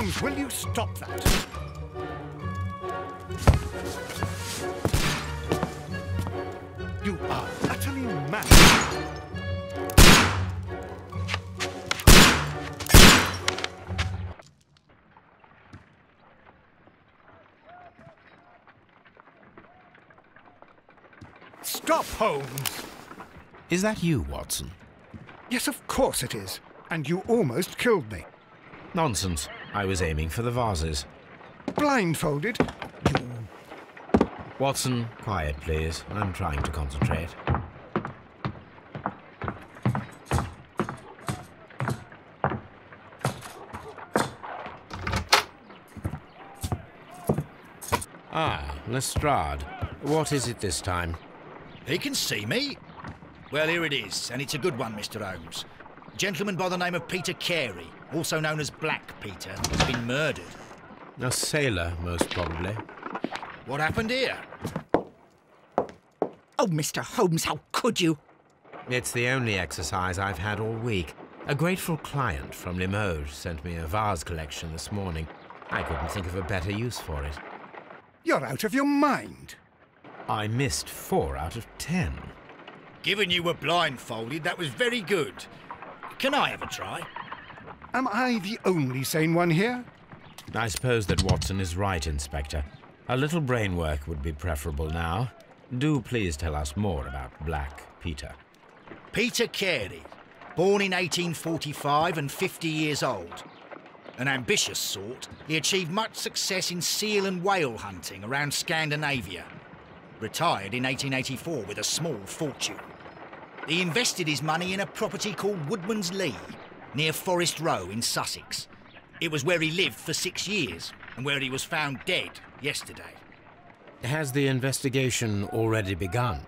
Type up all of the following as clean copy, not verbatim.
Holmes, will you stop that? You are utterly mad. Stop, Holmes! Is that you, Watson? Yes, of course it is. And you almost killed me. Nonsense. I was aiming for the vases. Blindfolded? You... Watson, quiet, please. I'm trying to concentrate. Ah, Lestrade. What is it this time? He can see me. Well, here it is, and it's a good one, Mr. Holmes. A gentleman by the name of Peter Carey, also known as Black Peter, has been murdered. A sailor, most probably. What happened here? Oh, Mr. Holmes, how could you? It's the only exercise I've had all week. A grateful client from Limoges sent me a vase collection this morning. I couldn't think of a better use for it. You're out of your mind. I missed 4 out of 10. Given you were blindfolded, that was very good. Can I have a try? Am I the only sane one here? I suppose that Watson is right, Inspector. A little brain work would be preferable now. Do please tell us more about Black Peter. Peter Carey, born in 1845 and 50 years old. An ambitious sort, he achieved much success in seal and whale hunting around Scandinavia. Retired in 1884 with a small fortune. He invested his money in a property called Woodman's Lee, near Forest Row in Sussex. It was where he lived for 6 years, and where he was found dead yesterday. Has the investigation already begun?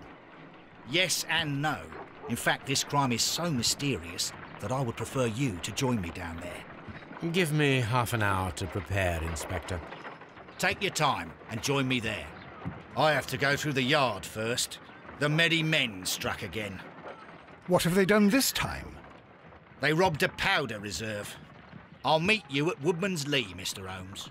Yes and no. In fact, this crime is so mysterious that I would prefer you to join me down there. Give me half an hour to prepare, Inspector. Take your time and join me there. I have to go through the yard first. The merry men struck again. What have they done this time? They robbed a powder reserve. I'll meet you at Woodman's Lee, Mr. Holmes.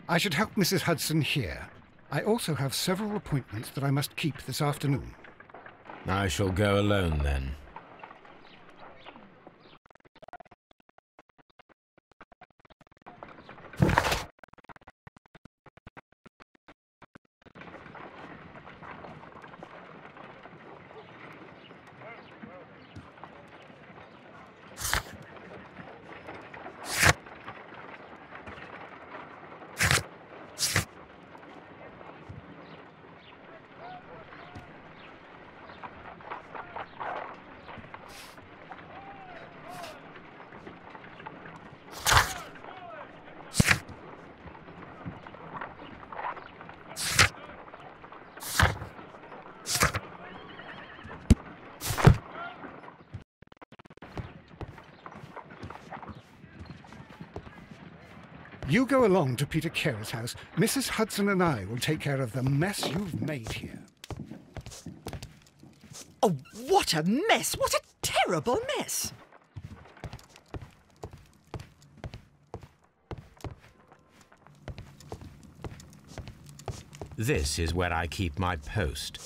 I should help Mrs. Hudson here. I also have several appointments that I must keep this afternoon. I shall go alone, then. You go along to Peter Carey's house. Mrs. Hudson and I will take care of the mess you've made here. Oh, what a mess! What a terrible mess! This is where I keep my post.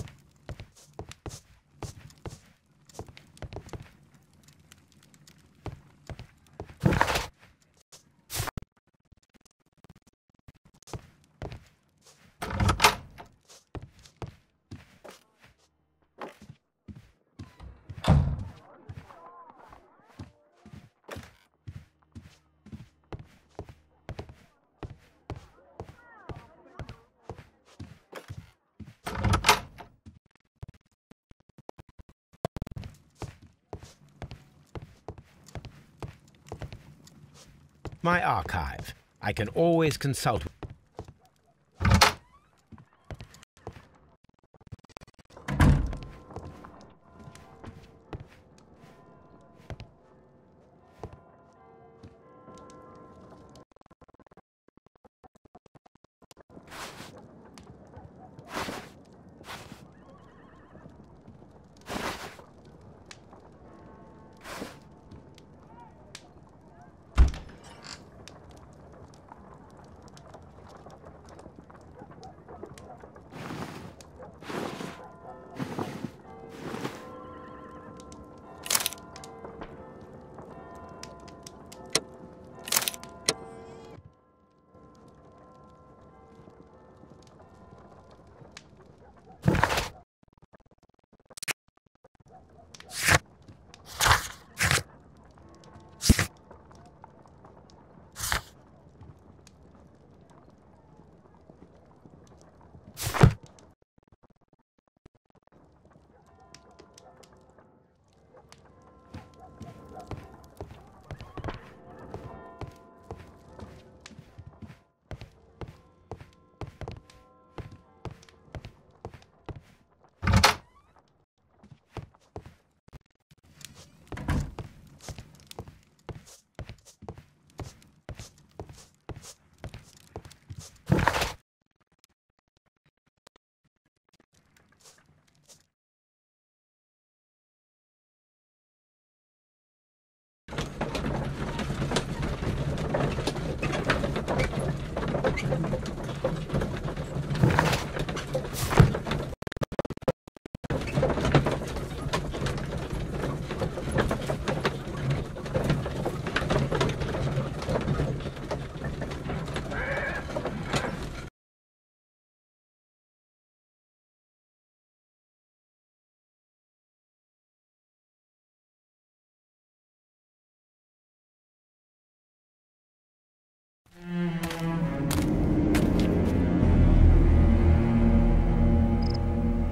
My archive. I can always consult.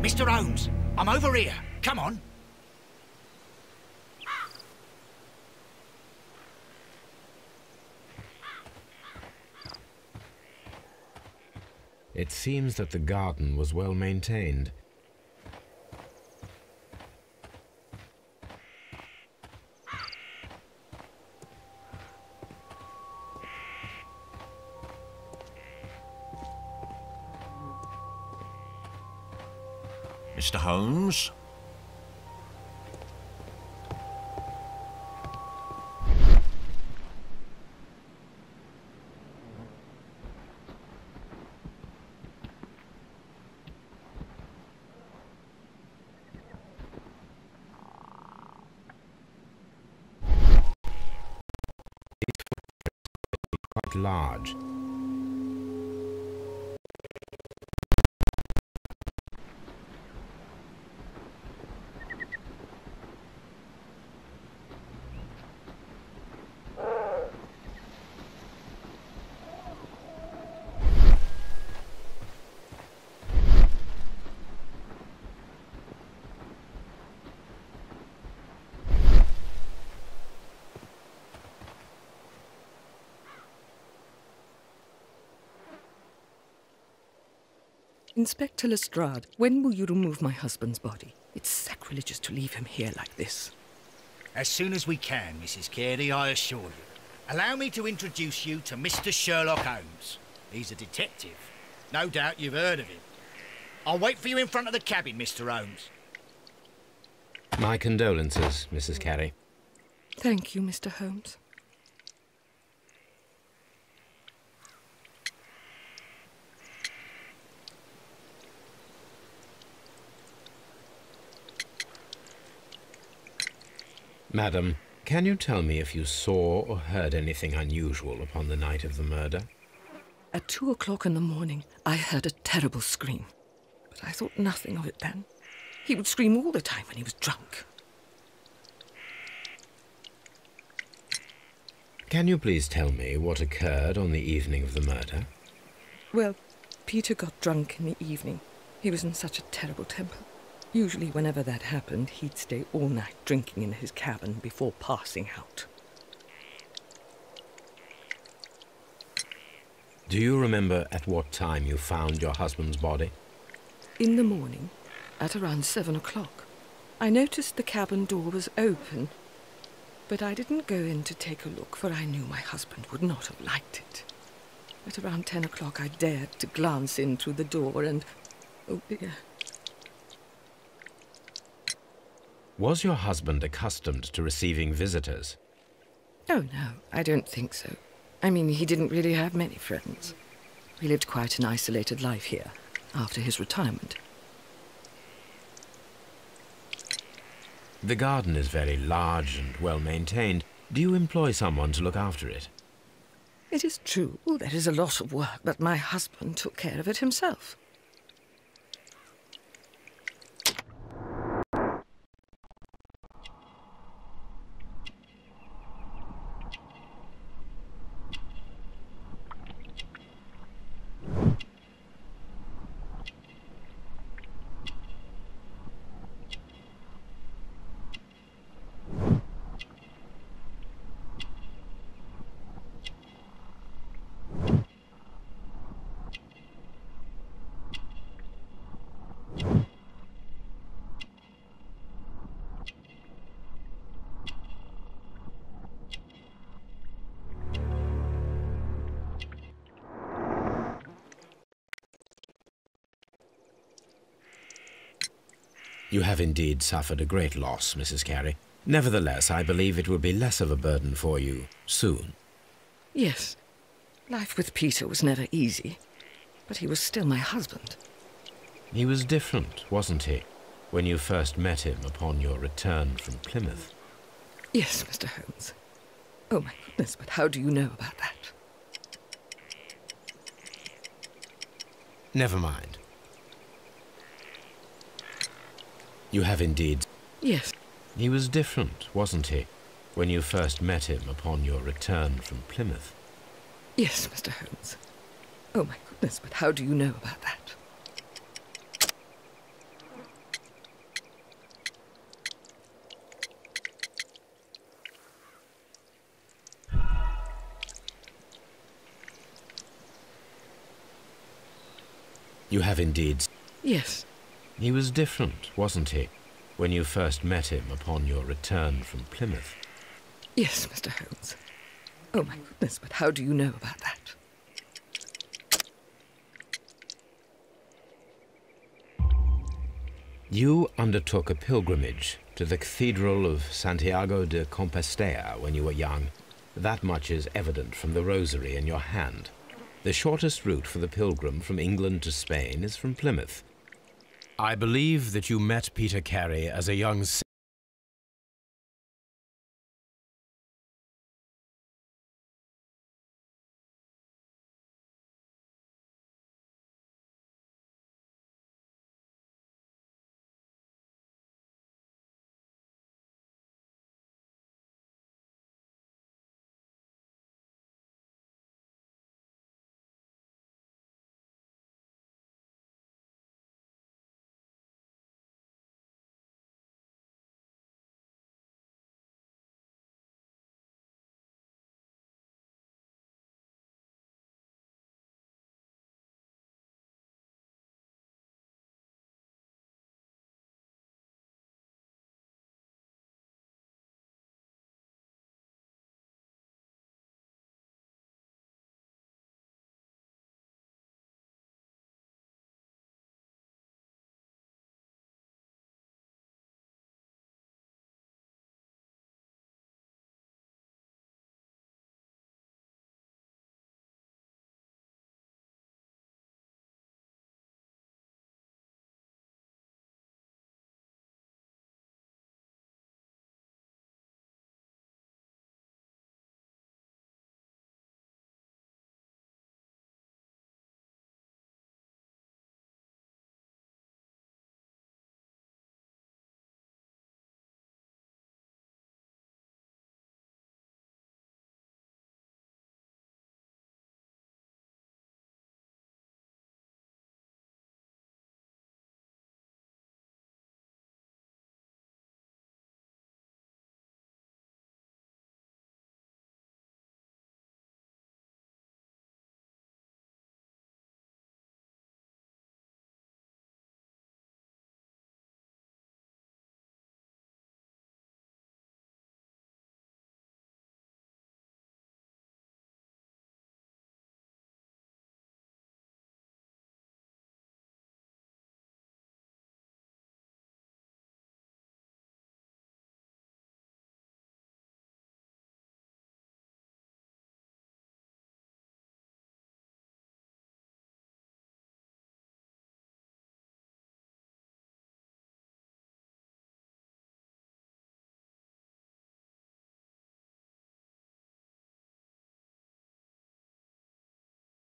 Mr. Holmes, I'm over here. Come on. It seems that the garden was well maintained. Mr. Holmes? Quite large. Inspector Lestrade, when will you remove my husband's body? It's sacrilegious to leave him here like this. As soon as we can, Mrs. Carey, I assure you. Allow me to introduce you to Mr. Sherlock Holmes. He's a detective. No doubt you've heard of him. I'll wait for you in front of the cabin, Mr. Holmes. My condolences, Mrs. Carey. Thank you, Mr. Holmes. Madam, can you tell me if you saw or heard anything unusual upon the night of the murder? At 2 o'clock in the morning, I heard a terrible scream. But I thought nothing of it then. He would scream all the time when he was drunk. Can you please tell me what occurred on the evening of the murder? Well, Peter got drunk in the evening. He was in such a terrible temper. Usually whenever that happened, he'd stay all night drinking in his cabin before passing out. Do you remember at what time you found your husband's body? In the morning, at around 7 o'clock. I noticed the cabin door was open, but I didn't go in to take a look, for I knew my husband would not have liked it. At around 10 o'clock, I dared to glance in through the door and... oh dear. Was your husband accustomed to receiving visitors? Oh, no, I don't think so. I mean, he didn't really have many friends. He lived quite an isolated life here, after his retirement. The garden is very large and well maintained. Do you employ someone to look after it? It is true, there is a lot of work, but my husband took care of it himself. You have indeed suffered a great loss, Mrs. Carey. Nevertheless, I believe it will be less of a burden for you soon. Yes. Life with Peter was never easy, but he was still my husband. He was different, wasn't he, when you first met him upon your return from Plymouth? Yes, Mr. Holmes. Oh, my goodness, but how do you know about that? Never mind. You have indeed... Yes. He was different, wasn't he, when you first met him upon your return from Plymouth? Yes, Mr. Holmes. Oh, my goodness, but how do you know about that? You have indeed. Yes. He was different, wasn't he, when you first met him upon your return from Plymouth? Yes, Mr. Holmes. Oh, my goodness, but how do you know about that? You undertook a pilgrimage to the Cathedral of Santiago de Compostela when you were young. That much is evident from the rosary in your hand. The shortest route for the pilgrim from England to Spain is from Plymouth. I believe that you met Peter Carey as a young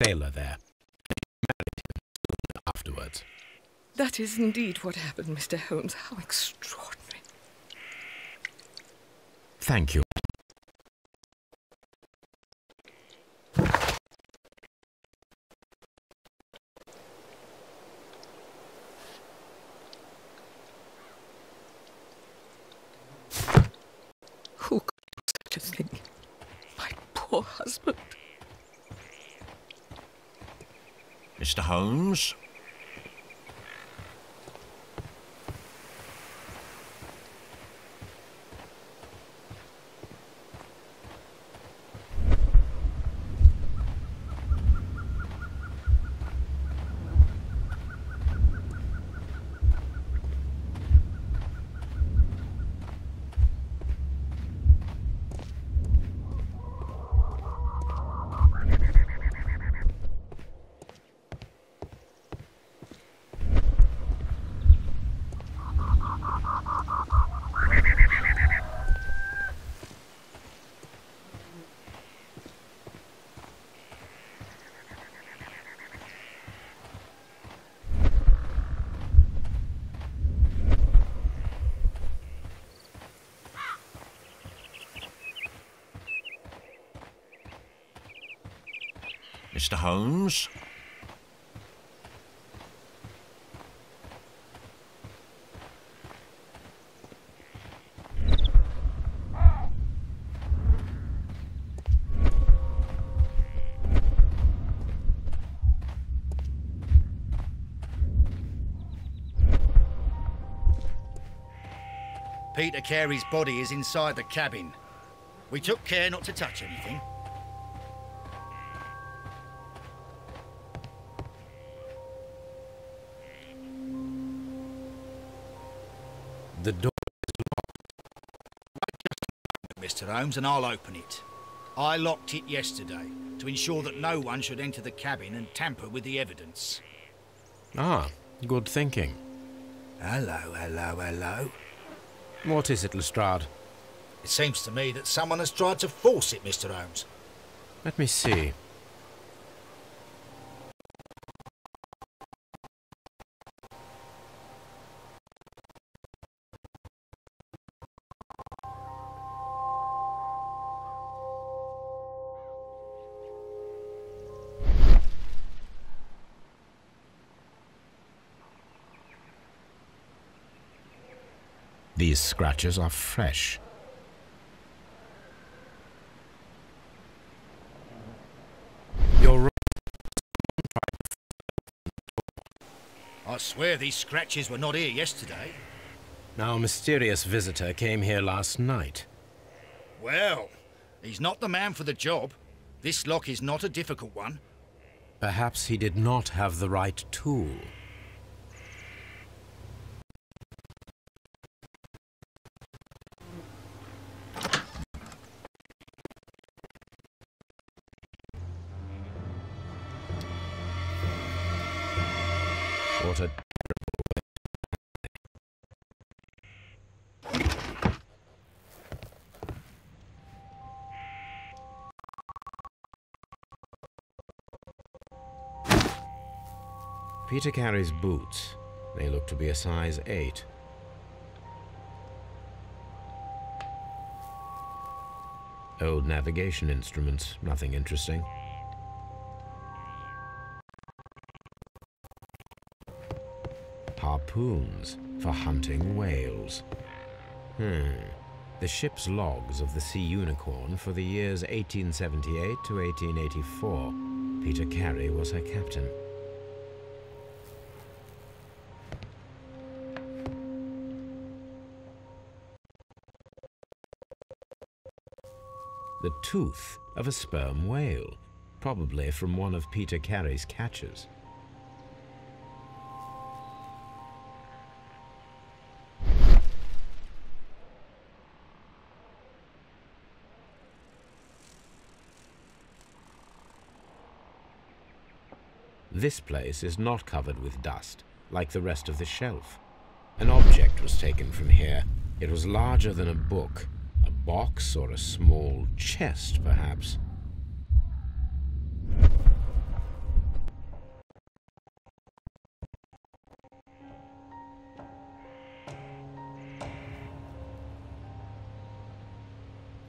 sailor there. Afterwards. That is indeed what happened, Mr. Holmes. How extraordinary. Thank you. Who could do such a thing? My poor husband. Mr. Holmes? Mr. Holmes? Peter Carey's body is inside the cabin. We took care not to touch anything. The door. Mr. Holmes, and I'll open it. I locked it yesterday to ensure that no one should enter the cabin and tamper with the evidence. Ah, good thinking. Hello, hello, hello. What is it, Lestrade? It seems to me that someone has tried to force it, Mr. Holmes. Let me see. These scratches are fresh. You're right. I swear these scratches were not here yesterday. Our mysterious visitor came here last night. Well, he's not the man for the job. This lock is not a difficult one. Perhaps he did not have the right tool. What a Peter Carey's boots. They look to be a size 8. Old navigation instruments, nothing interesting. Harpoons for hunting whales. The ship's logs of the Sea Unicorn for the years 1878 to 1884. Peter Carey was her captain. The tooth of a sperm whale, probably from one of Peter Carey's catches. This place is not covered with dust, like the rest of the shelf. An object was taken from here. It was larger than a book. A box or a small chest, perhaps.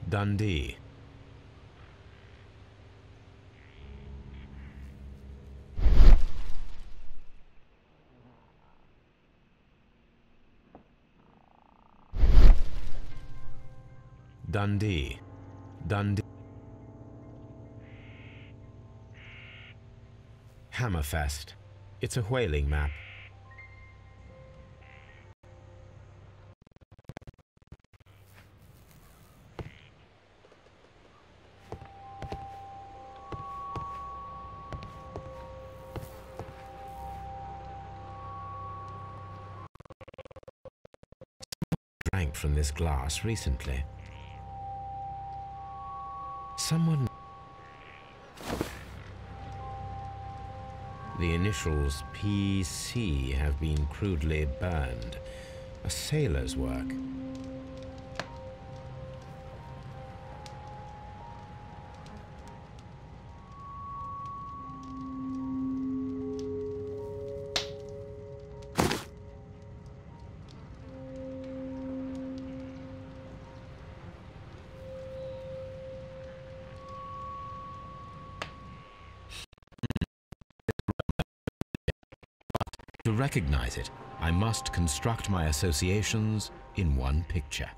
Dundee. Dundee. Dundee. Hammerfest. It's a whaling map. Drank from this glass recently. Someone... The initials PC have been crudely burned. A sailor's work. To recognize it, I must construct my associations in one picture.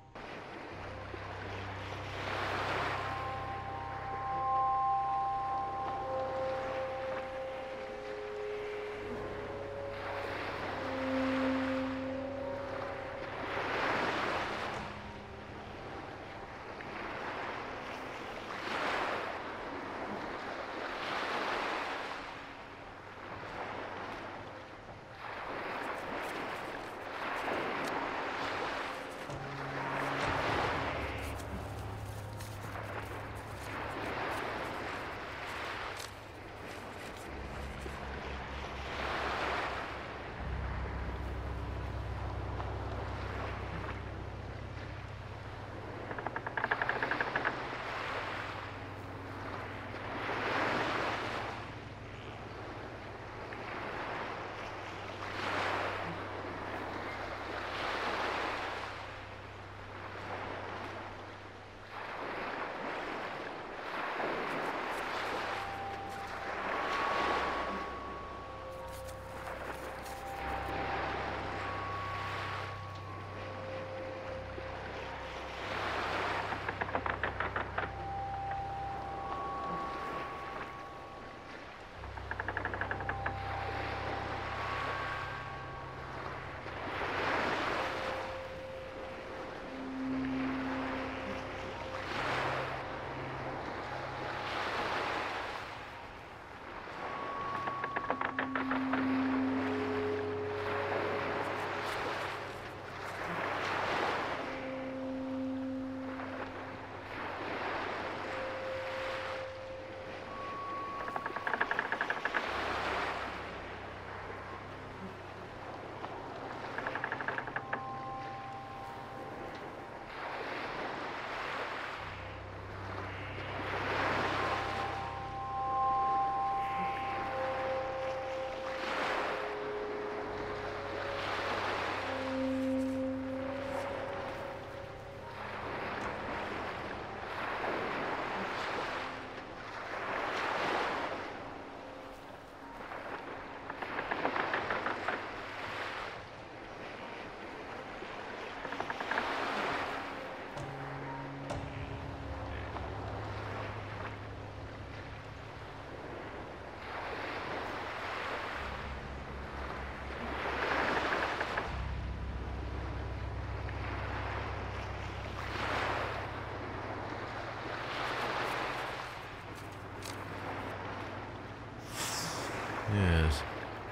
Yes,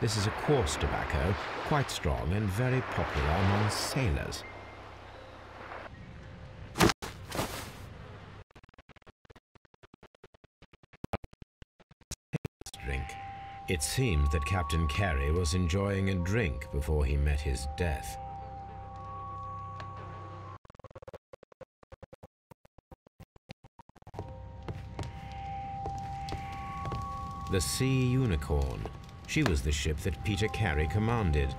this is a coarse tobacco, quite strong and very popular among sailors. Drink. It seemed that Captain Carey was enjoying a drink before he met his death. The Sea Unicorn. She was the ship that Peter Carey commanded.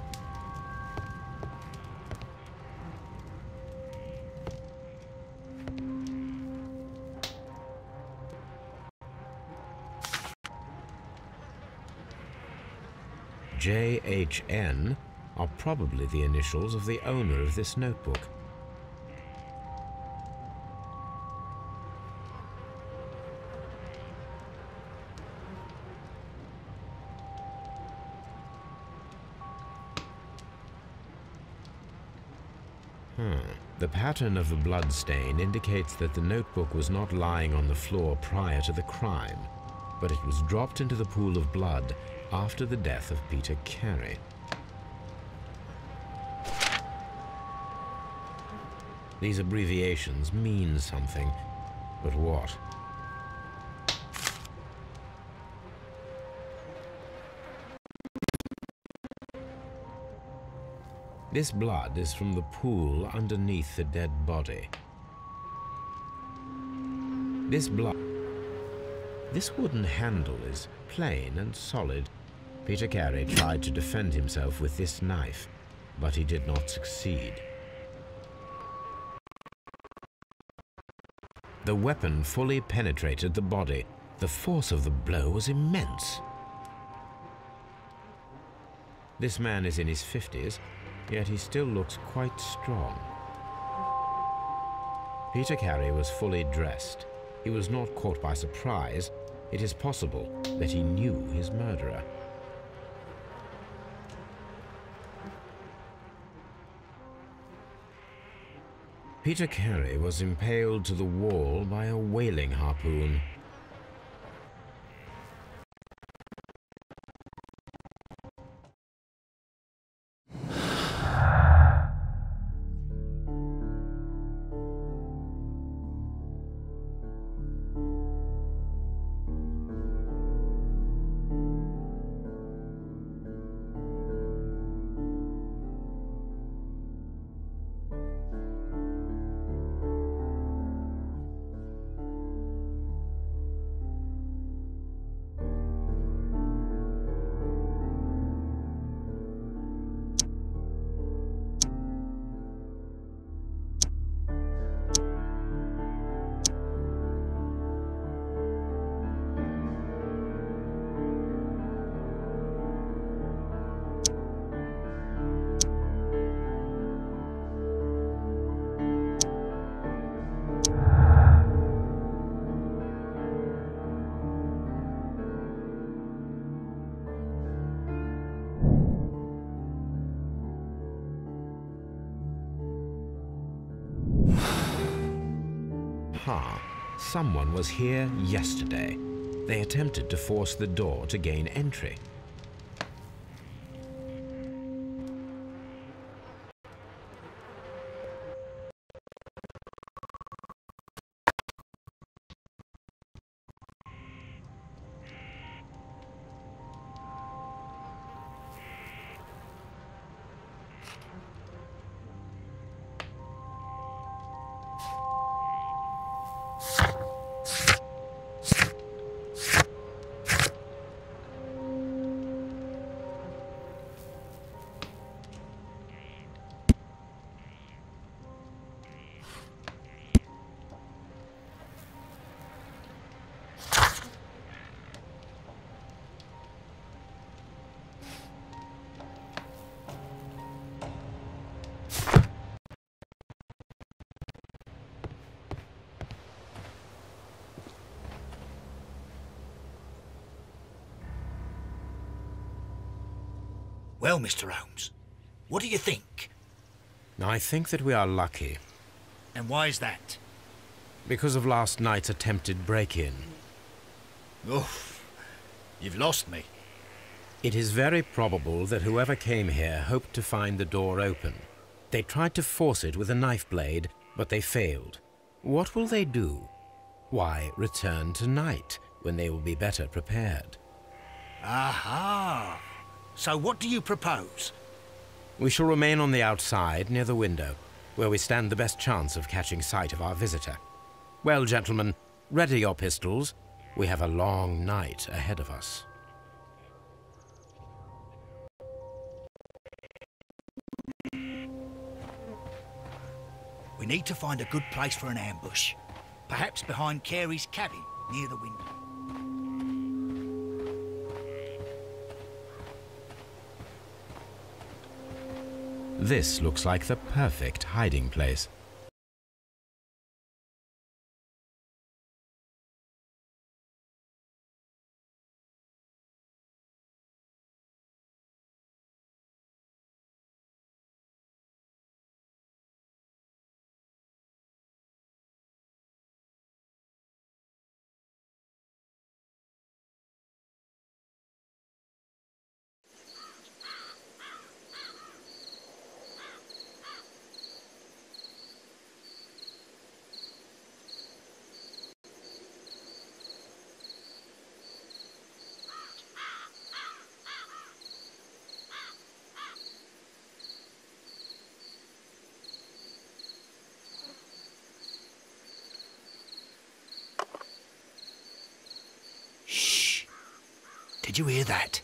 JHN are probably the initials of the owner of this notebook. The pattern of the blood stain indicates that the notebook was not lying on the floor prior to the crime, but it was dropped into the pool of blood after the death of Peter Carey. These abbreviations mean something, but what? This blood is from the pool underneath the dead body. This wooden handle is plain and solid. Peter Carey tried to defend himself with this knife, but he did not succeed. The weapon fully penetrated the body. The force of the blow was immense. This man is in his 50s, yet he still looks quite strong. Peter Carey was fully dressed. He was not caught by surprise. It is possible that he knew his murderer. Peter Carey was impaled to the wall by a whaling harpoon. Someone was here yesterday. They attempted to force the door to gain entry. Well, Mr. Holmes, what do you think? I think that we are lucky. And why is that? Because of last night's attempted break-in. Oof, you've lost me. It is very probable that whoever came here hoped to find the door open. They tried to force it with a knife blade, but they failed. What will they do? Why, return tonight, when they will be better prepared. Aha! So what do you propose? We shall remain on the outside, near the window, where we stand the best chance of catching sight of our visitor. Well, gentlemen, ready your pistols. We have a long night ahead of us. We need to find a good place for an ambush. Perhaps behind Carey's cabin, near the window. This looks like the perfect hiding place. Did you hear that?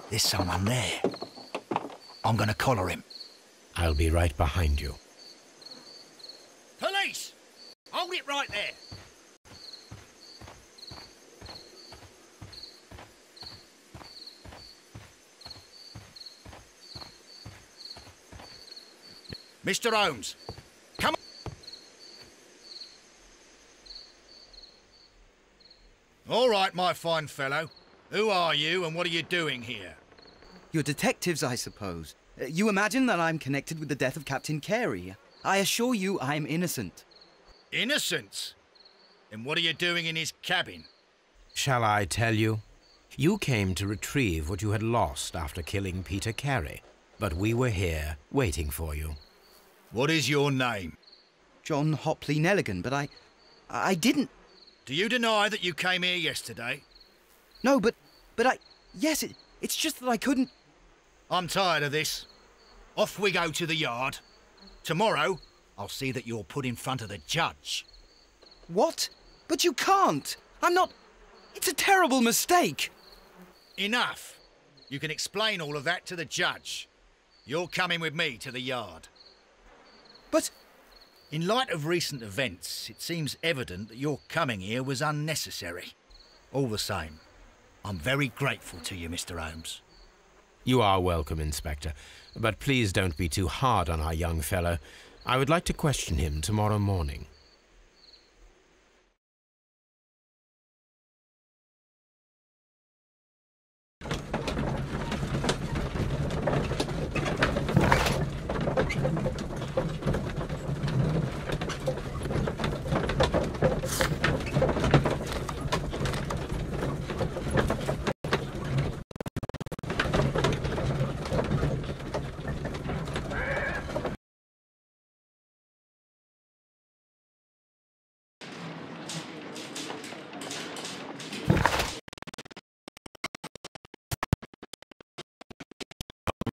There's someone there. I'm gonna collar him. I'll be right behind you. Police! Hold it right there! Mr. Holmes, come on. All right, my fine fellow. Who are you and what are you doing here? You're detectives, I suppose. You imagine that I'm connected with the death of Captain Carey. I assure you I'm innocent. Innocent? And what are you doing in his cabin? Shall I tell you? You came to retrieve what you had lost after killing Peter Carey, but we were here waiting for you. What is your name? John Hopley Nelligan, but I didn't... Do you deny that you came here yesterday? No, but yes, it's just that I couldn't... I'm tired of this. Off we go to the yard. Tomorrow, I'll see that you're put in front of the judge. What? But you can't! I'm not... It's a terrible mistake! Enough. You can explain all of that to the judge. You're coming with me to the yard. But... In light of recent events, it seems evident that your coming here was unnecessary. All the same, I'm very grateful to you, Mr. Holmes. You are welcome, Inspector, but please don't be too hard on our young fellow. I would like to question him tomorrow morning.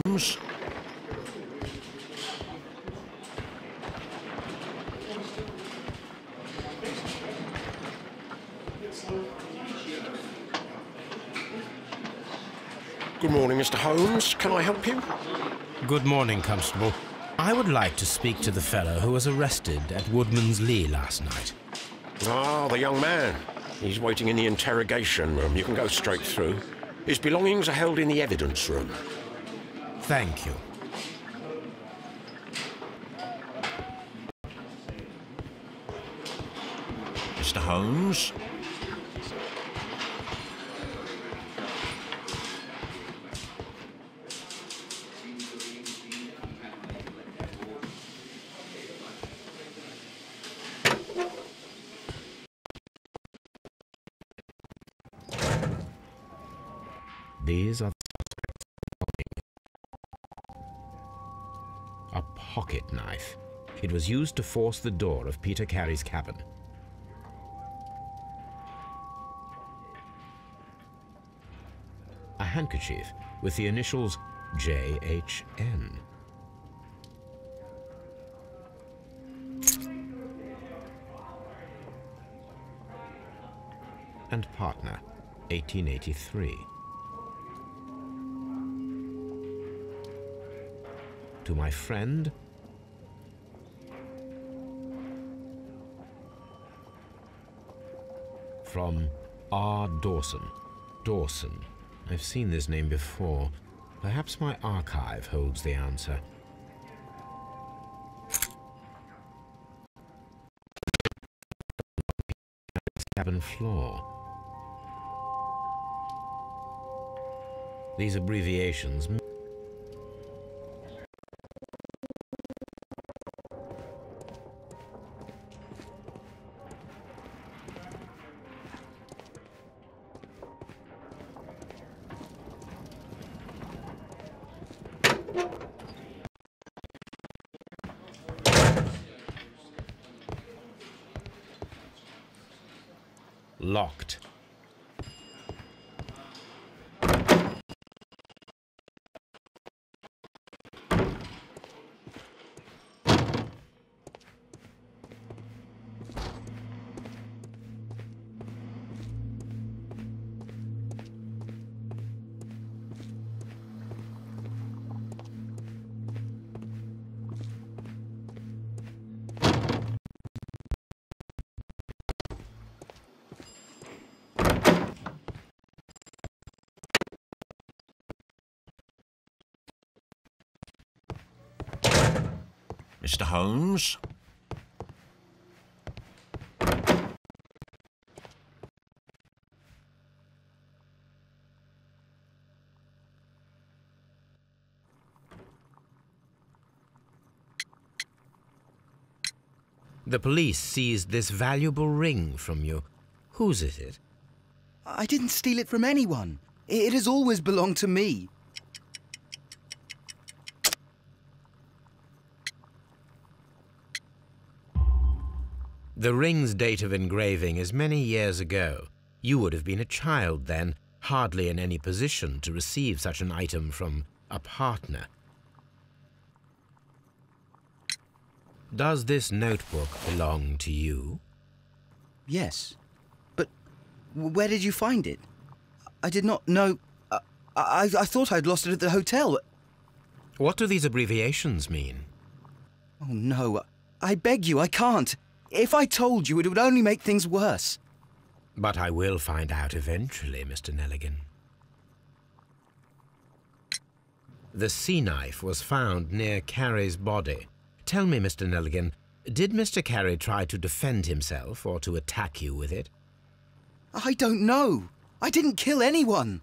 Holmes? Good morning, Mr. Holmes. Can I help you? Good morning, Constable. I would like to speak to the fellow who was arrested at Woodman's Lee last night. Ah, the young man. He's waiting in the interrogation room. You can go straight through. His belongings are held in the evidence room. Thank you. Mr. Holmes? These are a pocket knife. It was used to force the door of Peter Carey's cabin. A handkerchief with the initials JHN. And partner, 1883. To my friend, from R. Dawson. Dawson. I've seen this name before. Perhaps my archive holds the answer. Cabin floor. These abbreviations. Locked. Mr. Holmes? The police seized this valuable ring from you. Whose is it? I didn't steal it from anyone. It has always belonged to me. The ring's date of engraving is many years ago. You would have been a child then, hardly in any position to receive such an item from a partner. Does this notebook belong to you? Yes. But where did you find it? I did not know... I thought I'd lost it at the hotel. What do these abbreviations mean? Oh, no. I beg you, I can't. If I told you, it would only make things worse. But I will find out eventually, Mr. Nelligan. The sea knife was found near Carey's body. Tell me, Mr. Nelligan, did Mr. Carey try to defend himself or to attack you with it? I don't know. I didn't kill anyone.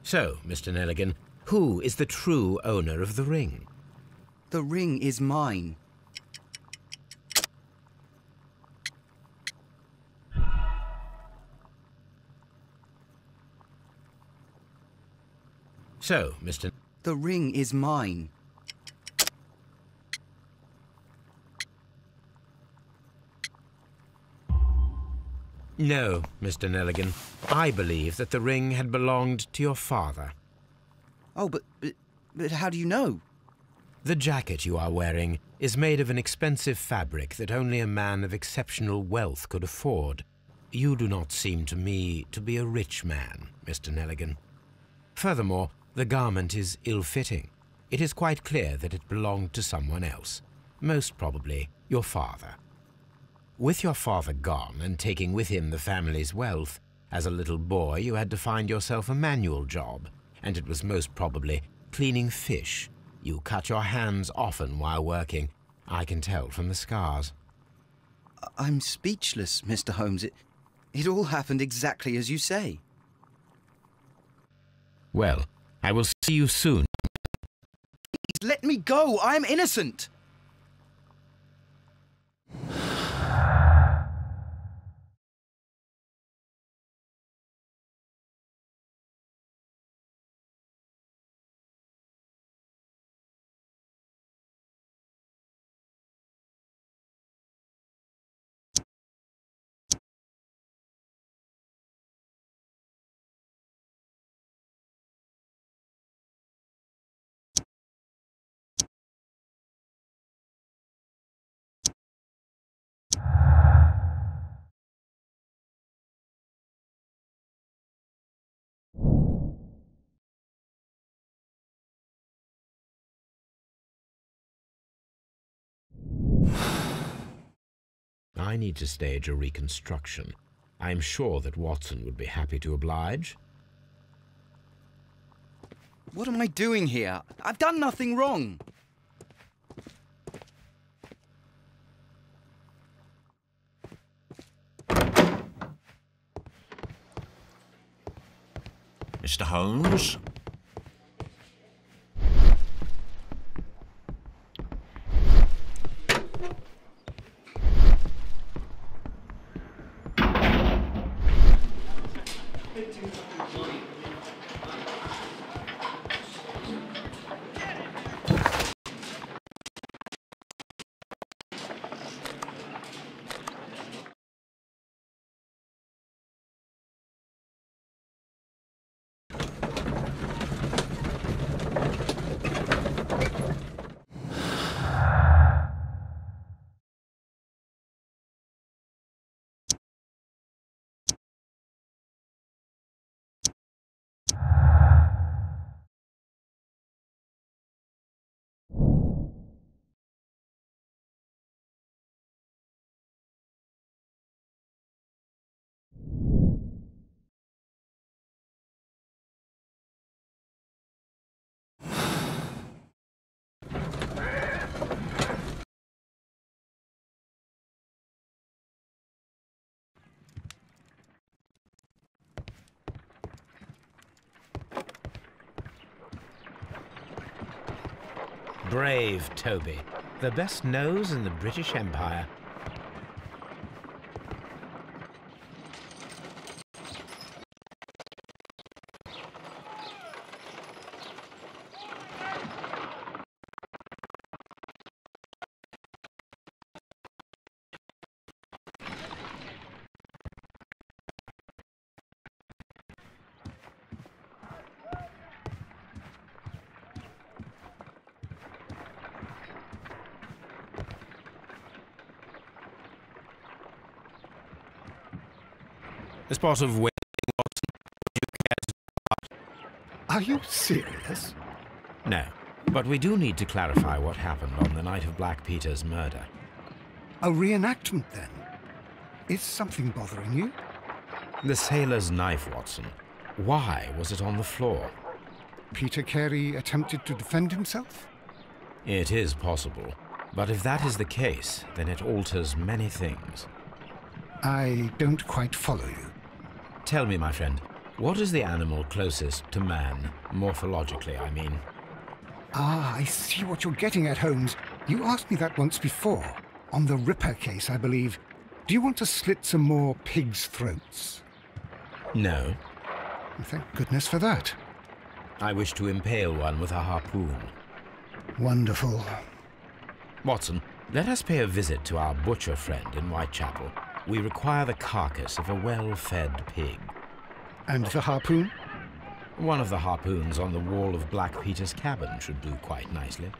So, Mr. Nelligan, who is the true owner of the ring? The ring is mine. So, Mr. The ring is mine. No, Mr. Nelligan. I believe that the ring had belonged to your father. Oh, but how do you know? The jacket you are wearing is made of an expensive fabric that only a man of exceptional wealth could afford. You do not seem to me to be a rich man, Mr. Nelligan. Furthermore, the garment is ill-fitting. It is quite clear that it belonged to someone else, most probably your father. With your father gone and taking with him the family's wealth, as a little boy you had to find yourself a manual job, and it was most probably cleaning fish. You cut your hands often while working. I can tell from the scars. I'm speechless, Mr. Holmes. It all happened exactly as you say. Well, I will see you soon. Please let me go! I'm innocent! I need to stage a reconstruction. I am sure that Watson would be happy to oblige. What am I doing here? I've done nothing wrong. Mr. Holmes? Brave Toby, the best nose in the British Empire. A spot of waiting. Are you serious? No, but we do need to clarify what happened on the night of Black Peter's murder. A reenactment, then? Is something bothering you? The sailor's knife, Watson. Why was it on the floor? Peter Carey attempted to defend himself? It is possible, but if that is the case, then it alters many things. I don't quite follow you. Tell me, my friend, what is the animal closest to man, morphologically, I mean? Ah, I see what you're getting at, Holmes. You asked me that once before. On the Ripper case, I believe. Do you want to slit some more pigs' throats? No. Thank goodness for that. I wish to impale one with a harpoon. Wonderful. Watson, let us pay a visit to our butcher friend in Whitechapel. We require the carcass of a well-fed pig. And the harpoon? One of the harpoons on the wall of Black Peter's cabin should do quite nicely.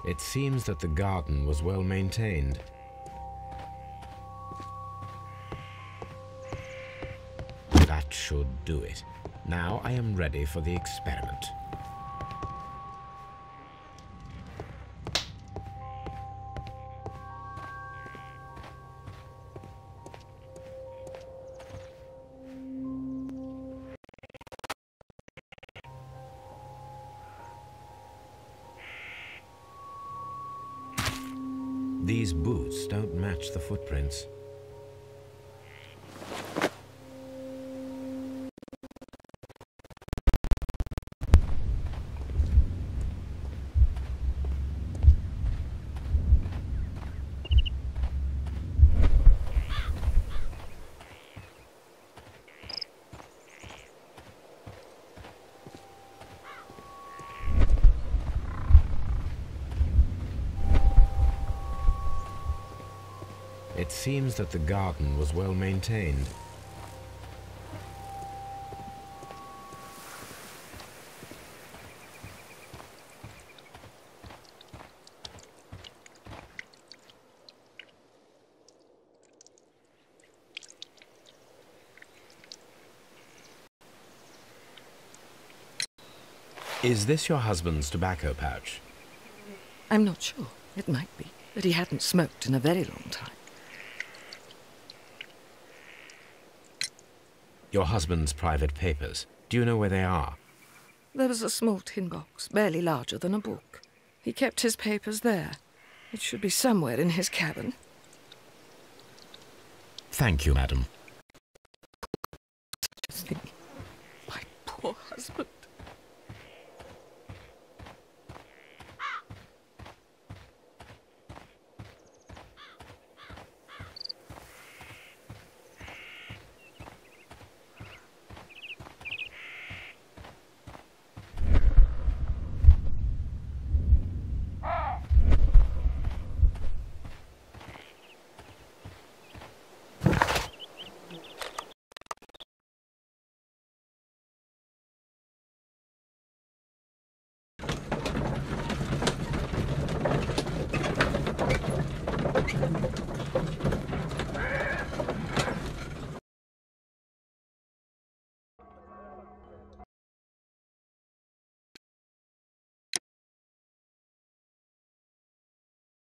It seems that the garden was well maintained. That should do it. Now I am ready for the experiment. These boots don't match the footprints. It seems that the garden was well maintained. Is this your husband's tobacco pouch? I'm not sure. It might be, but he hadn't smoked in a very long time. Your husband's private papers. Do you know where they are? There was a small tin box, barely larger than a book. He kept his papers there. It should be somewhere in his cabin. Thank you, madam. My poor husband.